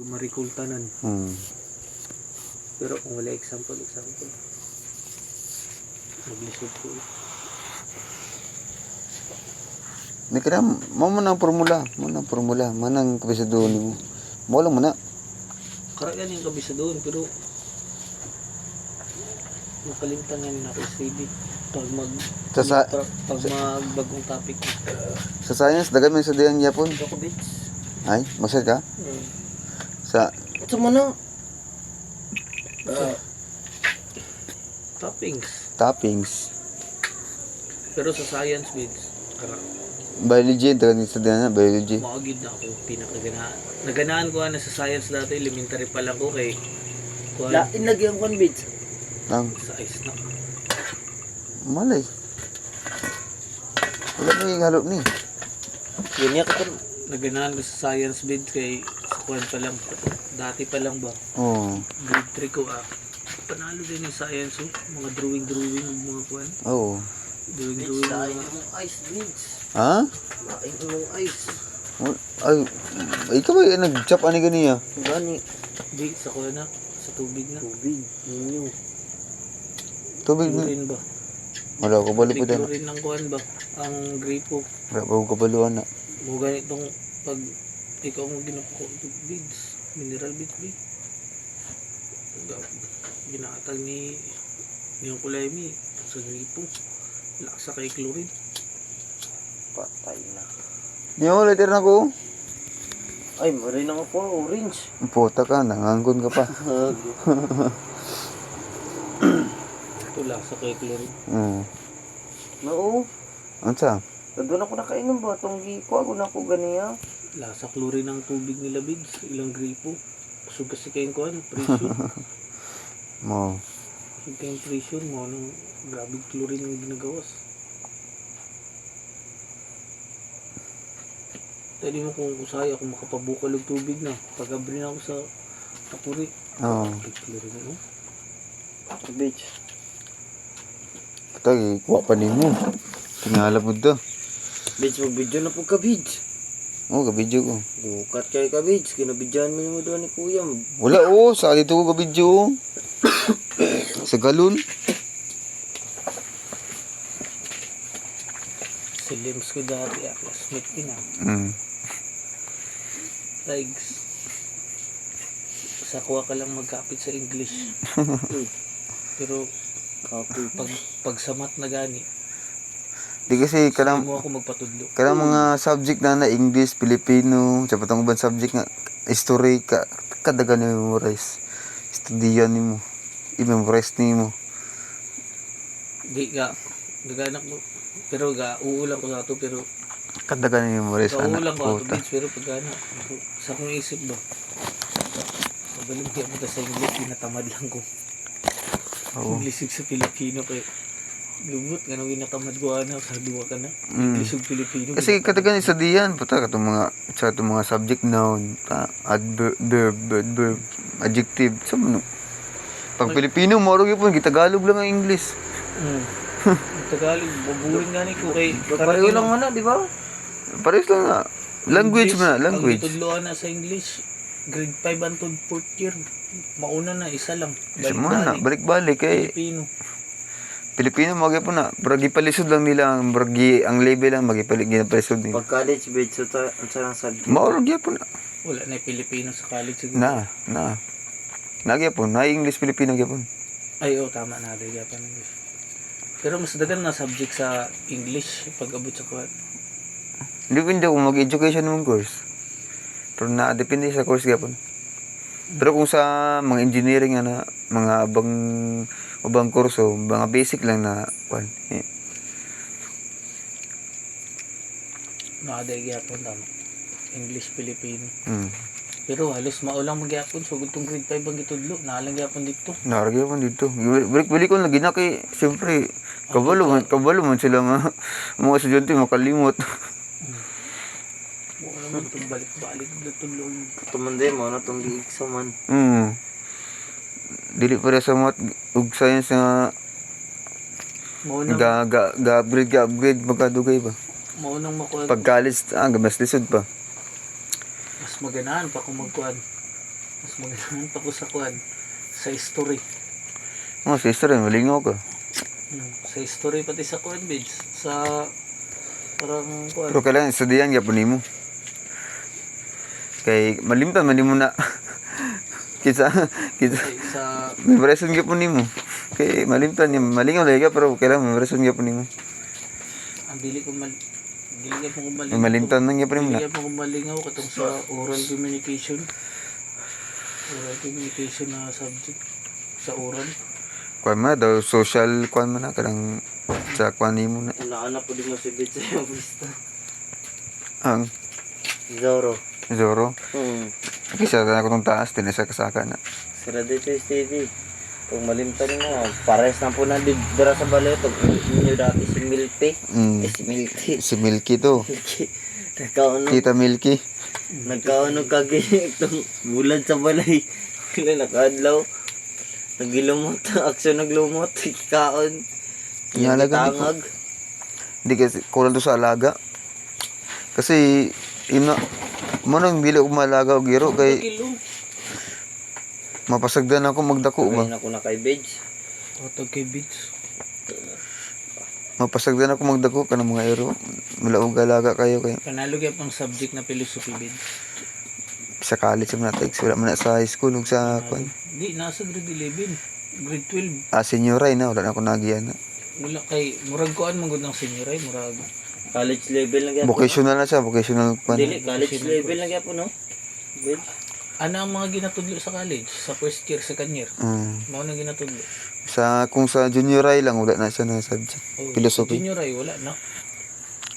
marikultanan. Pero kung wala example, maglisod ko. Hindi ka na, mo ng formula. Manang kabisadoon mo. Mo lang muna. Karagan yung kabisa doon, pero makalimtan nga na ako CV pag magbagong topic. Sa science, dagan mo sa diyang Japon. Ako bits. Ay, magsad ka? Sa Ito mo na. Toppings. Pero sa science bits, biology, dagan sa diyang biology. makagid na ako pinakaganaan. Naganaan ko na sa science dati, elementary pa lang ko kay Inlagyan ko ng bits. Ang sa ice na. malay. Wala na yung halop ni. Ganyan ko naganaan ko sa science bid kay sa kwan pa lang. Dati pa lang ba? Oo. Grade 3 ko panalo din yung science mga drawing mga kwan. Oo. Drawing Lain mong ice, bits. Ha? Lain mong ice. Ay, ikaw ba yung nag-chop ani ganiya? Gani. Di sa kwan na, sa tubig na. Tubig. Ninyo. Tubig na. Chlorine ba? Wala ko bali pa din. Chlorine ng kwan ba? Ang gripo. Wala ko kabaluan na. Mo ganitong pag ikaw mo ginuko beads, mineral beads ba? Ginatag ni yung kulay mi sa gripo. Laksa kay chlorine. Patay na. Di mo later na ko. Ay, marin ako po. Orange. Puta ka, nanganggon ka pa. Ito laksa kay chlorine. Oo. Ano sa? Doon ako nakainom ba? Itong giko. Ako na ako ganiya. Lasa chlorine ng tubig nila beads. Ilang gripo. Sugas si kayong kuhan. Pressure. Mo. Sugas kayong pressure mo. Anong grabe chlorine yung ginagawas. Tadi mo kung usaya kung makapabukal ng tubig na. Pag-abri na ako sa kapuri. Oo. Chlorine no? Beach. Patay, kuha pa ni mo. Tingala mo to. Beach, mag-video na po ka, beach. Oo, kabidyo ko. Bukat kayo ka, beach. Kinabidyan mo yung doon ni kuya. Wala sa dito ko kabidyo. Sa galon. Si Lims ko dati. Classmate din Tigs. Sa kuha ka lang magkapit sa English. Pero pag samat na gani, Di kasi kanang mo ako magpatudlo. kanang mga subject na English, Filipino, sa patong ubang subject nga history ka kadagan ni memorize. Studiyan nimo. I-memorize nimo. Di ka gaganak mo. Pero uulang ko sa ito pero Kadagan ni memorize uulang anak ko puta. ito pero pagkana sa akong isip ba. Pagaling kaya mo sa English, pinatamad lang ko. Oo. English sa Filipino kay lubot nga nang ginatamad ko sa duwa ka na. English ug Filipino. Kasi kadagan sa diyan puta katong mga subject noun, adverb, verb, adjective. Sa ano? Pag Filipino mo ro gyud gitagalog lang ang English. Tagalog, babuhin nga ni ko kay Pareho lang na, di ba? Parehas lang nga. Language man, language. Ang itudloan na sa English, grade 5 antod 4th year. Mauna na, isa lang. Isa man na, balik-balik kay Filipino. Pilipino mo gyud na. Bragi palisod lang nila ang level lang magipalik ginapalisod nila. Pag college, beach, so sa subject. Mao gyapon na. Wala na Pilipino sa college siguro. Na. Nagyapon, na English Filipino gyapon. Ay, tama na. Japan English. Pero mas dagan na subject sa English pag abot sa kuhat. Depende kung mag-education mong course. Pero depende sa course gyapon. Pero kung sa mga engineering mga ubang kurso, mga basic lang na kwan. Naaday gyapon tama. English, Filipino. Mm. Pero halos maulang magyapon so gutong grade 5 ang gitudlo, naalang gyapon dito. Naragay pa dito. Balik ko lagi na kay siyempre kabalo man sila mga estudyante makalimot. Wala naman itong balik-balik gitudlo. Tumanda mo, na itong gi-exam man. Dili pa sa math ug science nga ga-upgrade magkadugay ba. Maunang makuha. Pag college mas lisod pa. Mas maganahan pa kung magkuhan. Mas magandang tapos sa kuan. Sa history. Mga sister, malingaw ka. Sa history pati sa kuan, Bids. Sa parang kuan. Pero kailangan estudiyan gyapon nimo. Kay malimtan man nimo na. Kita Sa memorize gyapon nimo. Kay malimtan ni malingaw lagi ka pero kailangan memorize gyapon nimo. ang dili ko Malimtan man gyapon nimo na. Dili ko malingaw katong sa oral communication. Oral communication na subject sa oral. Kuan man daw social kuan man na kanang sa kuan nimo na. Una-una po din mo si Bid sa iyong lista. Ang Zoro. Zoro. Kisa na ko tong taas din sa kasaka na. Sira dito yung TV. Kung malimtan mo, pares na po na dira sa balay. Pag inyo dati si Milky. Si Milky. Si Milky to. Nagkaano. Tita Milky. Nagkaano kagi itong bulan sa balay. Kailan nakadlaw. Nagilumot. Aksyon naglumot. Kaon. Ihalaga di ko. Tangag. Hindi kasi kulang to sa alaga. Kasi ina mo nang dili ko malaga og giro kay Kilo. mapasagdan ako magdako ba. Kain ako na kay Bej. Otog kay Bids. Mapasagdan ako magdako kanang mga ero. Mula og alaga kayo kay Kanalo gyud ang subject na philosophy, Bids. sa college man natin wala man na sa high school ug sa kuan. Di nasa grade 11. Grade 12. Senioray na wala na ako nagiyan na. Wala kay murag kuan man gud ng senior ay murag. College level na gyapon. Vocational na siya, vocational kuan. Dili, college level na gyapon, no? Bej. Ano ang mga ginatudlo sa college? Sa first year, second year? Mao nang ginatudlo. Kung sa junior high lang wala na siya na subject. Philosophy. Junior ay wala na.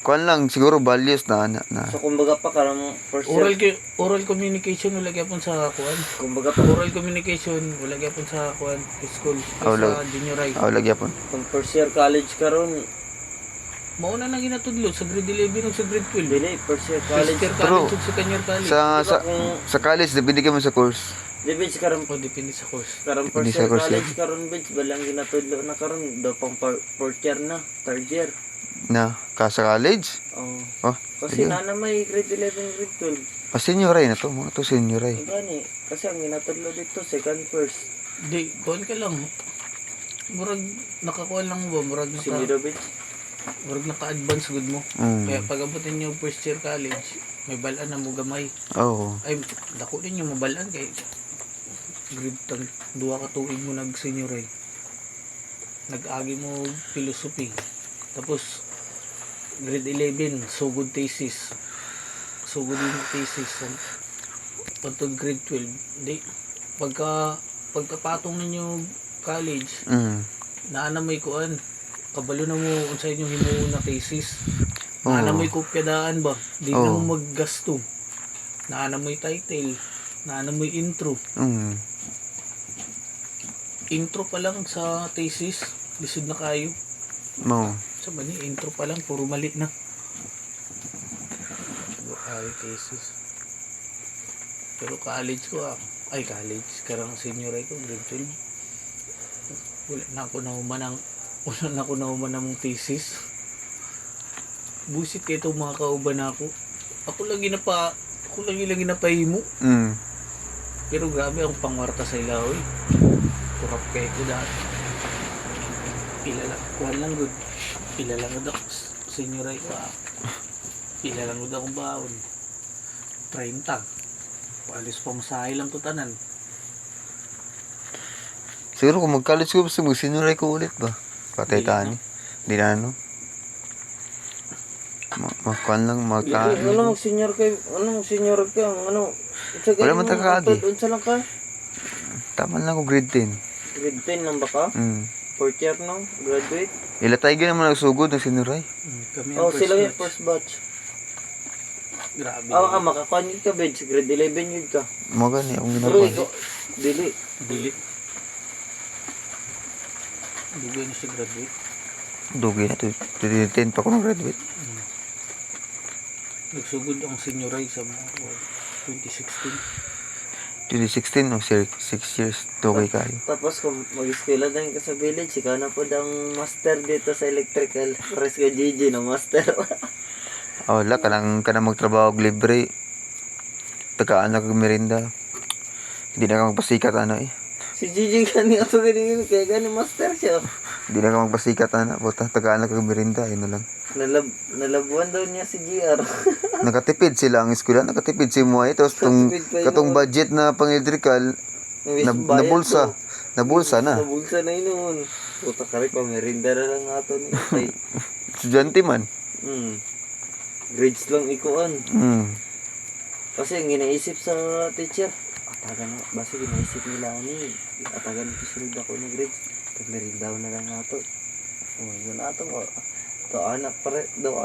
Kuan lang siguro values na. So, kumbaga pa, karang first year. Oral communication wala gyapon sa kuan. Kumbaga pa, Oral communication wala gyapon sa kuan school. Wala. Sa junior high. Lagi yapon. kung first year college karon, Mao na nang ginatudlo sa grade 11 ug sa grade 12. dili, first year First college. year Pero, college ug second year college. Sa college depende ka mo sa course. Di, Bej, karang O depende sa course. first Hindi sa year course college karon, Bej, balang ginatudlo na karon, daw pang fourth year na, third year. Na sa college. Oh. Oh, Kasi sige. nana may grade 11, grade 12. Senior high na to, mga to senior high. Gani, kasi ang ginatudlo dito, second, first. Di, kuan ka lang. Murag nakakuan lang ba? Murag Senior, Bej. murag naka-advance good mo. Kaya pag abutin niyo first year college, may balaan na mo gamay. Oo. Ay, dako din yung mabalaan kay grade tag duha ka tuig mo nag senior ay. Nag-agi mo philosophy. Tapos grade 11 sugod thesis. Sugod yung thesis. Pagtod grade 12, di pagkapatong ninyo college, naana may kuan. Kabalo na mo unsa inyong himuon na thesis. Naana mo'y kopyadaan ba? Di na mo maggasto. Naana mo'y title. Naana mo'y intro. Intro pa lang sa thesis. Lisod na kayo. Mo. Sa bani, intro pa lang. Puro mali na. Ay, thesis. Pero college ko ay college. Karang senior ay ko. Grade 12. Wala na ako nauman ng thesis. Busit kayo itong mga kauban ako. Ako lagi napahimo. Pero grabe ang pangwarta sa ilaw eh. Kurap kayo ko dati. Kuhan lang good. Pila lang good ako. Senior ay ko Pila lang good akong baon. 30. Palis pa masahe lang to tanan. Siguro kung mag-college ko, basta mag-senior high ko ulit ba? Patay tani. Hindi na ano. Makuan lang, Ano mag-senior ka? Wala man tagaagi. Unsa lang ka? Tama lang ako grade 10. Grade 10 lang ba ka? Fourth year no? Graduate? Ilatay ka naman nagsugod ng senior high. Kami ang Sila yung batch. first batch. Grabe. Makakuan ka, Bej. Grade 11 yun ka. Mga gani, akong Pero ginagawa. ikaw, dili. Dili. Dugay na siya graduate. Dugi na, 2010 pa ako nag-graduate. Nagsugod ang senior high sa mga 2016. 2016, 6 years, dugi kayo. Tapos kung mag-eskwela din ka sa village, ikaw na po ang master dito sa electrical. Pares ka Gigi na master. Wala, kanang magtrabaho og libre. Tagaan na kag merinda. Hindi na ka magpasikat ano eh. Si Gigi gani ato gani kaya gani master siya. Hindi na ka magpasikat ano. Puta, tagaan na kag merinda. Yun na lang. Nalabuan daw niya si GR. Nakatipid sila ang eskwela. Nakatipid si Muay. Tapos Nakatipid pa yun, katong oh. budget na pang-electrical, nabulsa. Nabulsa na. Nabulsa na yun noon. Puta kare pa merinda na lang ato ni Tay. Estudyante man. Grades lang ikuan. Kasi ang ginaisip sa teacher, atagan na, basta ginaisip nila ni, atagan na pisunod ako ng grades, pag-merindaw na lang nato. Yun nato ko. Daw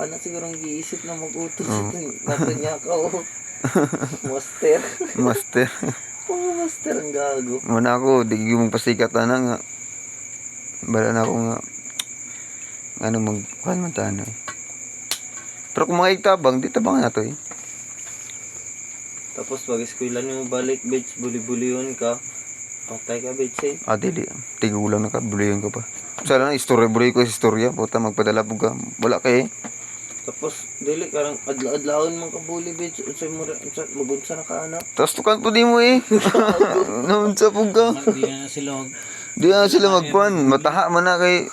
anak siguro ang giisip na mag-utos. Nato niya ako. Master. Master. Mga master ang gago. Muna ako, di ko mong pasikat na nga. Bala na ako nga. Ano magkuhan man tayo eh. Pero kung mga igtabang, di tabang na to eh. Tapos pag eskwela mo balik, bitch, buli-buliyon ka. Patay ka, bitch eh. Dili. Tigulang na ka, buliyon ka pa. Sana na, istorya, buliyo ko sa istorya. Puta, magpadala po ka. Wala ka eh. Tapos, dili, karang adlaon man ka buli, bitch. Unsay mo, magunsa na ka, anak. Tapos tukan po di mo eh. Naunsa po ka. Di na sila Di na sila magkuhan. Mataha man na kay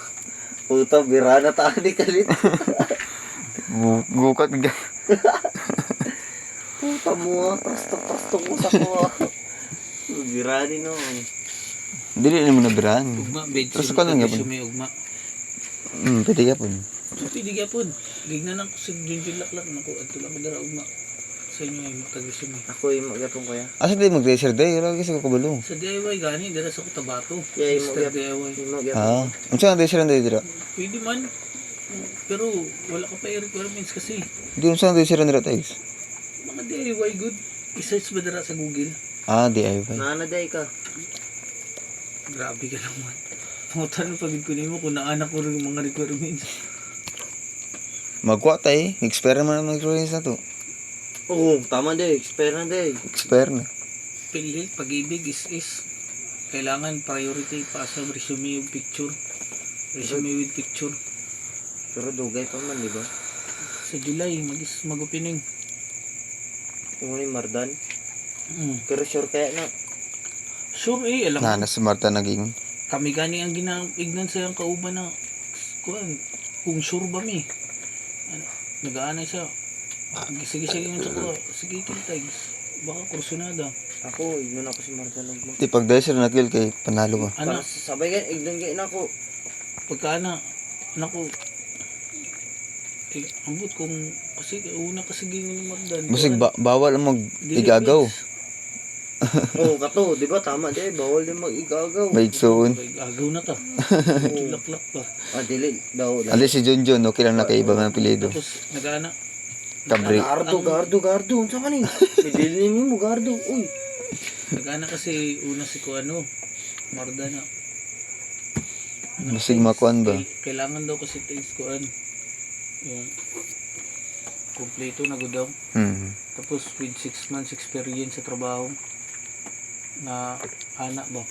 Puta, bira na tayo ni Kalit. gukat ka. Puta mo, pasto ko sa ko. Bira din noon. Dili na mo nabiraan. ugma bed Tapos ka lang yapon. sumi ugma. Pwede ka po. So pwede gyapon. Gigna nang sa Junjun Laklak nako adto lang dara ugma. Sa inyo ay magtag-sumi. Ako yung magatong kuya. Asa di mag-racer day? Wala kasi ko kabalo. Sa DIY gani dara sa Cotabato. Yeah, Mr. DIY. Yung magatong. Unsa ang racer day dira? Pwede man. Pero wala ka pa i-requirements kasi. Di unsa ang racer dira tayo? Mga DIY good. I-search ba dara sa Google? DIY. Nanaday ka. Grabe ka naman. Pangutan pagid ko nimo kung naanak ko rin yung mga requirements. Magkuha tayo. Expert man ang mag-race na to. Oo, tama day. Expire na day. Expert na. PhilHealth, pag-ibig is kailangan priority pa sa resume yung picture. Resume with picture. Pero dugay pa man, di ba? Sa July, mag-opening. Yung ni Mardan. Mm. Pero sure kaya na. Sure alam mo. Nasa Marta naging. Kami gani ang ginaignan sa yung kauban na kung sure ba mi. Ano, nag-aanay siya. Sige yung sa ko. Sige kintags. Baka kursunada. Ako, yun ako si Mardan. Di pag racer na kill kay panalo ka. Ano, Para sabay ka, igdon kayo na ako. pagkaana, naku, ambot kung, kasi una kasi ganyan yung magdan. Musig bawal ang mag-igagaw. Oo, kato, di ba? Tama di, bawal din mag-igagaw. Maigsoon. Agaw na ta. Laklak pa. Dili, daw. Ali si John John, okay lang na kay iba mga apelido. Tapos, nag-ana. Kabri. Gardo. Unsa man ni? Bidili mo gardo. Uy. Nag-ana kasi una si ko Marda na. Musig makuan ba? Kailangan daw kasi things ko yung kompleto na daw. Tapos with 6 months experience sa trabaho na anak ba?